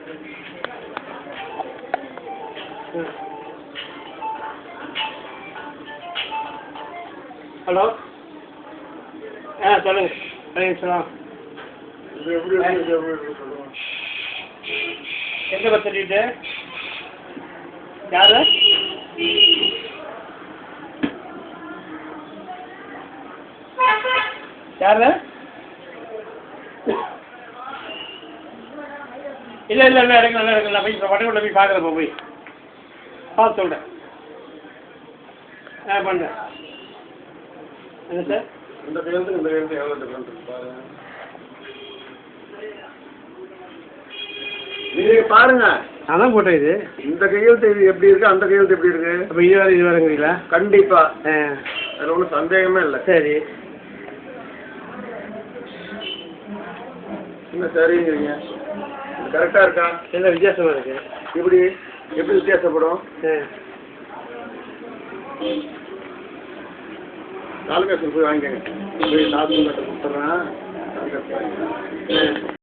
Hello சொல்லுங்க வணக்கம் சொல்லலாம். எந்த பஸ் சர்டிஃபிகேட்டு யாரு யாரு இல்லை இல்லை இல்லை எடுக்கலாம் எடுக்கலாம் போய் இப்போ வடகுள்ள போய் பார்க்குறப்ப போய் பார்த்து சொல்கிறேன். பண்ணுறேன். என்ன சார் இந்த கையெழுத்து இந்த கையெழுத்து எவ்வளோ டிஃப்ரெண்ட் இருக்கு பாருங்க. நீங்கள் பாருங்க. அதான் போட்டேன். இது இந்த கையெழுத்து இது எப்படி இருக்கு, அந்த கையெழுத்து எப்படி இருக்கு? அப்போ இது வேறுங்கிறீங்களா? கண்டிப்பா. அதில் ஒன்றும் சந்தேகமே இல்லை. சரி என்ன சரிங்கிறீங்க? இது கரெக்டாக இருக்கா? என்ன வித்தியாசமாக இருக்கு? எப்படி வித்தியாசப்படும்? தாலுகா போய் வாங்கிக்கங்க. போய் டாக்குமெண்ட் கொடுத்துட்றேன்.